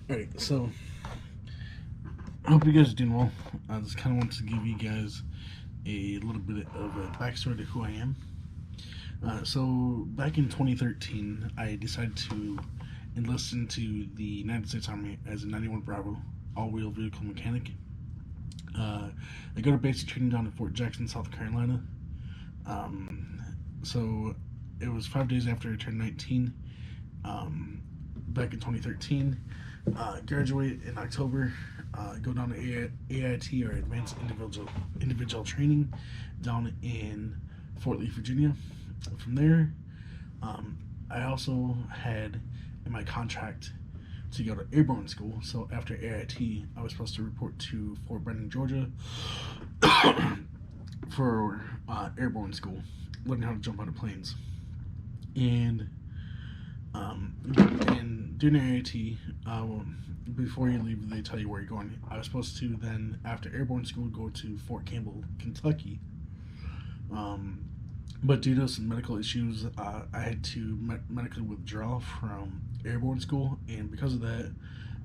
Alright, so I hope you guys are doing well. I just kind of want to give you guys a little bit of a backstory to who I am. So, back in 2013, I decided to enlist into the United States Army as a 91 Bravo all wheel vehicle mechanic. I go to basic training down in Fort Jackson, South Carolina. Um, so, it was 5 days after I turned 19, um, back in 2013. Graduate in October. Go down to AIT, or Advanced Individual Training, down in Fort Lee, Virginia. From there, um, I also had in my contract to go to airborne school. So after AIT, I was supposed to report to Fort Benning, Georgia, for airborne school, learning how to jump out of planes. And and doing AIT, before you leave, they tell you where you're going. I was supposed to then, after airborne school, go to Fort Campbell, Kentucky. Um, but due to some medical issues, I had to medically withdraw from airborne school, and because of that,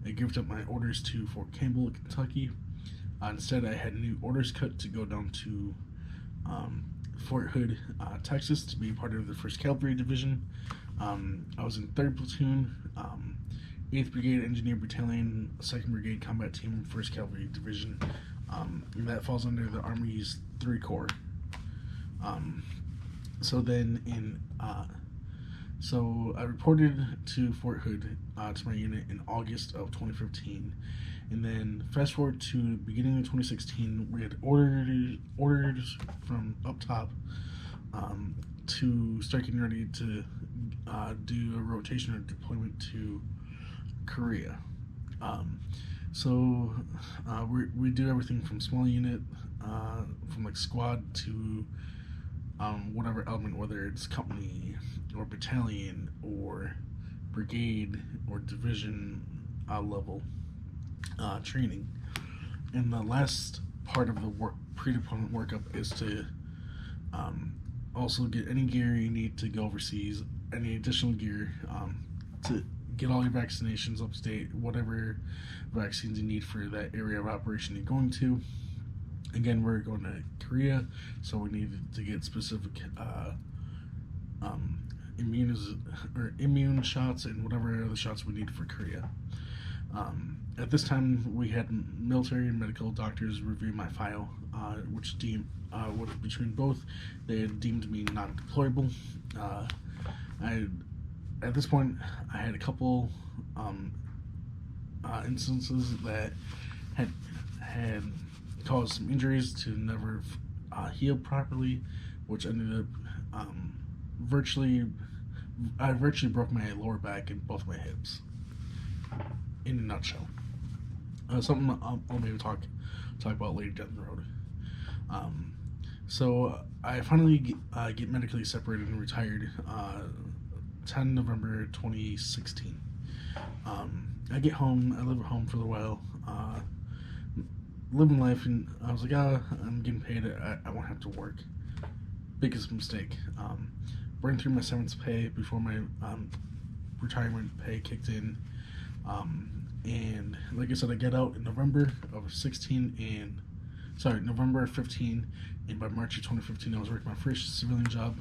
I gave up my orders to Fort Campbell, Kentucky. Instead, I had new orders cut to go down to um, Fort Hood, Texas, to be part of the 1st Cavalry Division. I was in 3rd Platoon, 8th Brigade Engineer Battalion, 2nd Brigade Combat Team, 1st Cavalry Division. And that falls under the Army's 3 Corps. Um, so then so I reported to Fort Hood, to my unit in August of 2015. And then fast forward to the beginning of 2016, we had orders from up top, to start getting ready to do a rotation or deployment to Korea. Um, we do everything from small unit, from like squad to whatever element, whether it's company or battalion or brigade or division level training. And the last part of the pre-deployment workup is to also get any gear you need to go overseas, any additional gear, to get all your vaccinations up to date, whatever vaccines you need for that area of operation you're going to. Again, we're going to Korea, so we needed to get specific immune shots and whatever other shots we need for Korea. At this time, we had military and medical doctors review my file, which between both, they had deemed me not deployable. At this point, I had a couple instances that had caused some injuries to never heal properly, which ended up I virtually broke my lower back and both my hips. In a nutshell, something I'll maybe talk about later down the road. So I finally get medically separated and retired 10 November 2016. I get home, I live at home for a little while, living life, and I was like, I'm getting paid, I won't have to work. Biggest mistake. Burned through my severance pay before my retirement pay kicked in. And like I said, I get out in November of 15, and by March of 2015, I was working my first civilian job.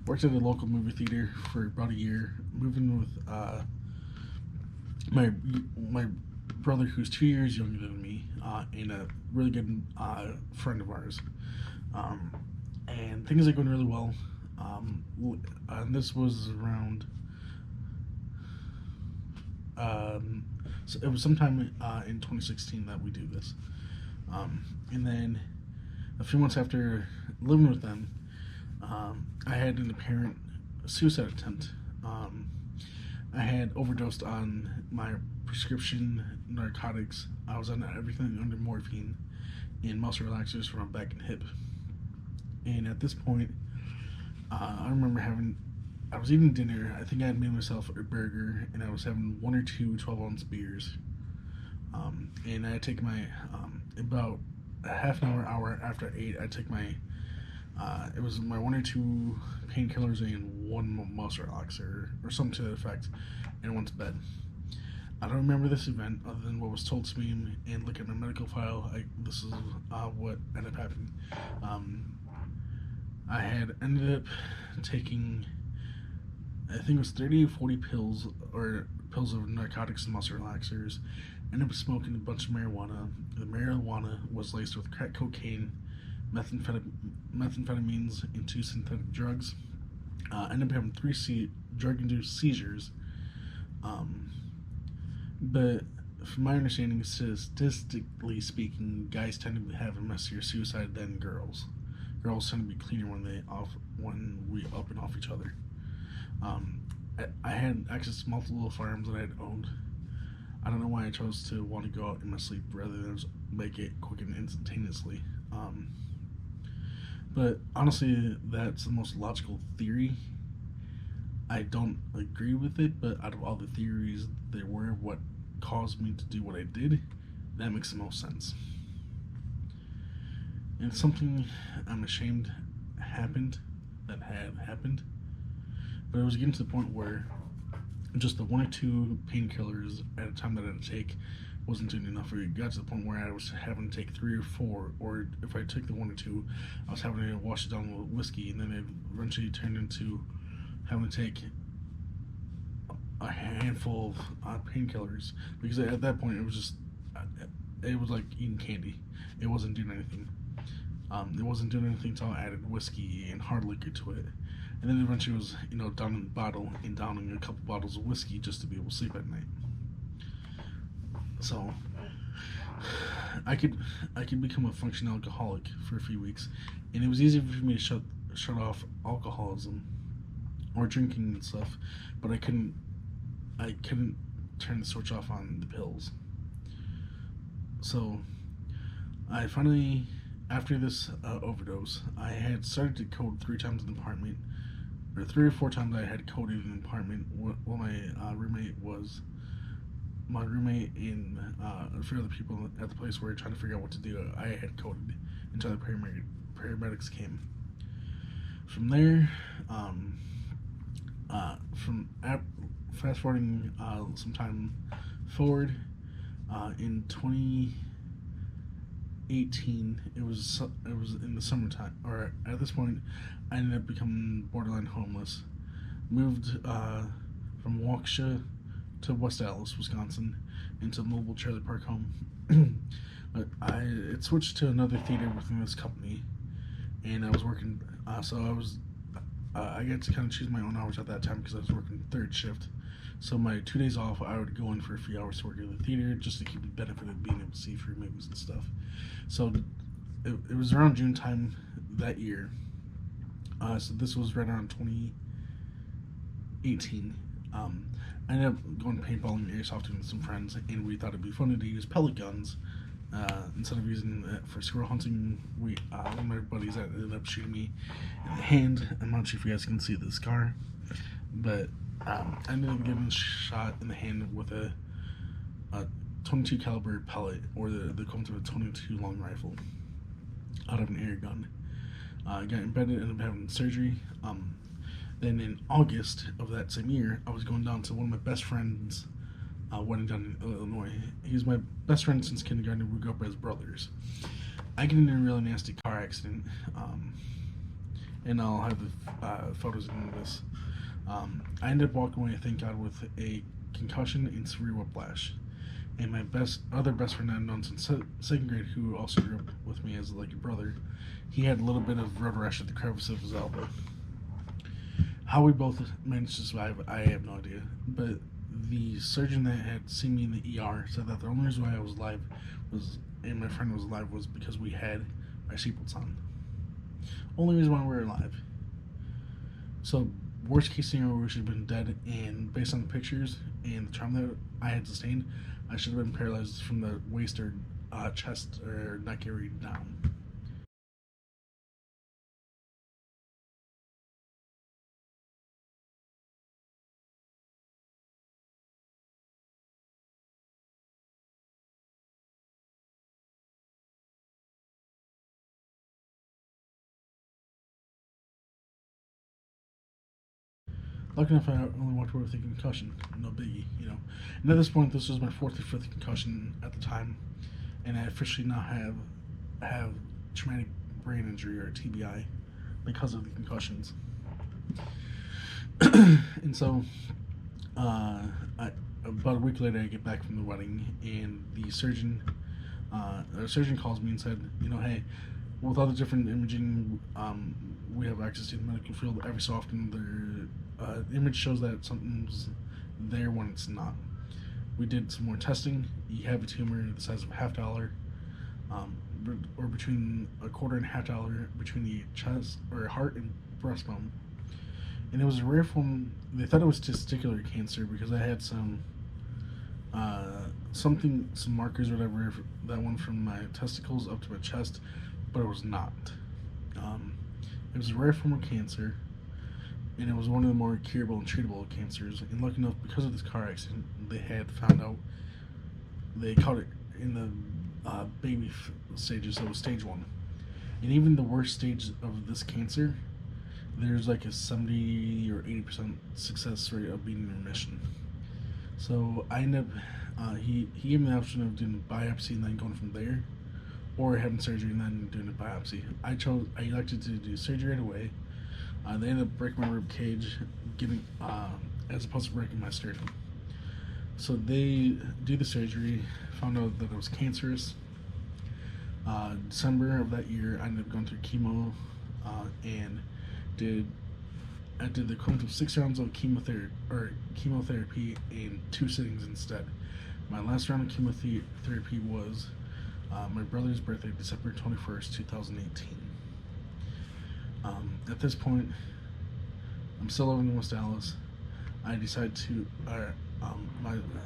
Worked at a local movie theater for about a year, moving with my brother, who's 2 years younger than me, and a really good friend of ours. And things are going really well. And this was around. So it was sometime in 2016 that we do this. And then a few months after living with them, I had an apparent suicide attempt. I had overdosed on my prescription narcotics. I was on everything under morphine and muscle relaxers for my back and hip. And at this point, I remember I was eating dinner. I think I had made myself a burger, and I was having 1 or 2 12-ounce beers. And I take my, about a half an hour after I ate, I took my, it was my 1 or 2 painkillers and 1 muscle relaxer, or something to that effect, and went to bed. I don't remember this event other than what was told to me, and look at my medical file. This is what ended up happening. Um, I had ended up taking, I think it was 30 or 40 pills, or pills of narcotics and muscle relaxers. Ended up smoking a bunch of marijuana. The marijuana was laced with crack cocaine, methamphetamines, and two synthetic drugs. Ended up having three drug-induced seizures. Um, but from my understanding, statistically speaking, guys tend to have a messier suicide than girls. Girls tend to be cleaner when we up and off each other. Um, I had access to multiple firearms that I had owned. I don't know why I chose to want to go out in my sleep rather than just make it quick and instantaneously. Um, but honestly, that's the most logical theory. I don't agree with it, but out of all the theories there were, what caused me to do what I did, that makes the most sense. And it's something I'm ashamed happened, that had happened, but it was getting to the point where just the one or two painkillers at a time that I had to take wasn't doing enough. It got to the point where I was having to take 3 or 4, or if I took the one or two, I was having to wash it down with whiskey, and then it eventually turned into having to take a handful of painkillers, because at that point it was like eating candy. It wasn't doing anything. It wasn't doing anything until I added whiskey and hard liquor to it, and then eventually it was downing the bottle and downing a couple bottles of whiskey just to be able to sleep at night. So I could become a functional alcoholic for a few weeks, and it was easy for me to shut off alcoholism or drinking and stuff, but I couldn't turn the switch off on the pills. So I finally, after this overdose, I had started to code 3 times in the apartment, or 3 or 4 times I had coded in the apartment. While my roommate and a few other people at the place were trying to figure out what to do. I had coded until the paramedics came. From there, fast forwarding some time forward, in 2018, it was in the summertime, or at this point, I ended up becoming borderline homeless. Moved from Waukesha to West Allis, Wisconsin, into a mobile trailer park home. But I it switched to another theater within this company, and I was working. So I got to kind of choose my own hours at that time because I was working third shift. So my 2 days off, I would go in for a few hours to work in the theater just to keep the benefit of being able to see free movies and stuff. So it was around June time that year. So this was right around 2018. I ended up going paintballing and airsofting with some friends, and we thought it'd be funny to use pellet guns instead of using it for squirrel hunting. One of my buddies ended up shooting me in the hand. I'm not sure if you guys can see the scar, but I ended up getting shot in the hand with a 22 caliber pellet, or the equivalent of a 22 long rifle, out of an air gun. I got embedded, ended up having surgery. Then in August of that same year, I was going down to one of my best friends' wedding down in Illinois. He's my best friend since kindergarten. We grew up as brothers. I get in a really nasty car accident, and I'll have the photos in this. I ended up walking away, thank God, with a concussion and severe whiplash. And my other best friend I've known since second grade, who also grew up with me as like a brother, he had a little bit of road rash at the crevice of his elbow. How we both managed to survive, I have no idea. But the surgeon that had seen me in the ER said that the only reason why I was alive and my friend was alive, was because we had our seatbelts on. Only reason why we were alive. So, worst case scenario, we should have been dead, and based on the pictures and the trauma that I had sustained, I should have been paralyzed from the waist or chest or neck area down. Lucky enough, I only walked away with a concussion. No biggie, you know. And at this point, this was my fourth or fifth concussion at the time, and I officially now have traumatic brain injury, or TBI, because of the concussions. And so, about a week later, I get back from the wedding, and our surgeon calls me and said, you know, hey, with all the different imaging, we have access to the medical field. Every so often, the image shows that something's there when it's not. We did some more testing. You have a tumor the size of $0.50, or between a quarter and $0.50 between the chest or heart and breastbone. And it was a rare form. They thought it was testicular cancer because I had some markers or whatever that went from my testicles up to my chest, but it was not. It was a rare form of cancer, and it was one of the more curable and treatable cancers. And lucky enough, because of this car accident, they had found out. They caught it in the baby stages, so it was stage 1. And even the worst stage of this cancer, there's like a 70 or 80% success rate of being in remission. So I ended up, he gave me the option of doing a biopsy and then going from there, or having surgery and then doing a biopsy. I elected to do surgery right away. They ended up breaking my rib cage, as opposed to breaking my sternum. So they do the surgery, found out that it was cancerous. December of that year, I ended up going through chemo, and I did the equivalent of 6 rounds of chemotherapy in 2 sittings instead. My last round of chemotherapy was my brother's birthday, December 21st, 2018. At this point, I'm still living in West Dallas. I decided to,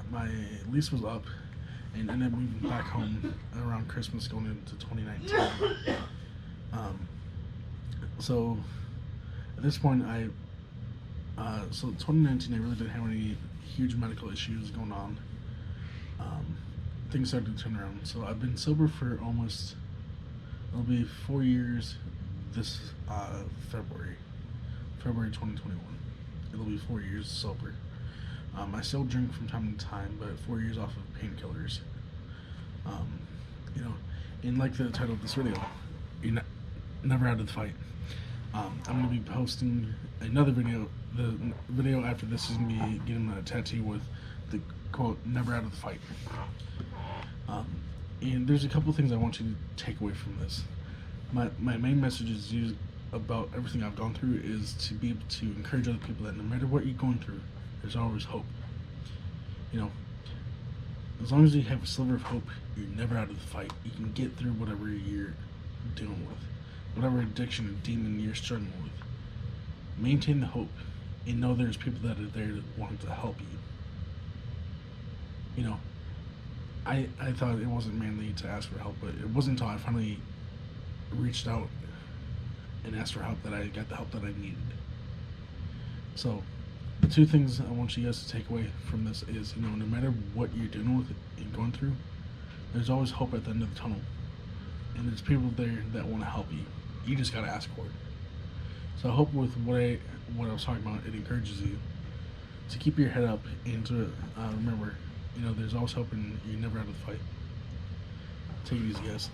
my lease was up, and ended up moving back home around Christmas going into 2019. So at this point, so 2019, I really didn't have any huge medical issues going on. Things started to turn around. So I've been sober for it'll be 4 years this February 2021. It'll be 4 years sober. I still drink from time to time, but 4 years off of painkillers. You know, and like the title of this video, you're never out of the fight. I'm going to be posting another video. The video after this is going to be getting a tattoo with the quote, "Never out of the fight." And there's a couple things I want you to take away from this. My main message is about everything I've gone through is to be able to encourage other people that no matter what you're going through, there's always hope. You know, as long as you have a sliver of hope, you're never out of the fight. You can get through whatever you're dealing with, whatever addiction or demon you're struggling with. Maintain the hope and know there's people that are there that want to help you. You know, I thought it wasn't manly to ask for help, but it wasn't until I finally reached out and asked for help that I got the help that I needed. So the 2 things I want you guys to take away from this is, you know, no matter what you're dealing with and going through, there's always hope at the end of the tunnel. And there's people there that want to help you. You just got to ask for it. So I hope with what I was talking about, it encourages you to keep your head up and to remember, you know, there's always hope and you're never out of the fight. Take it easy, guys.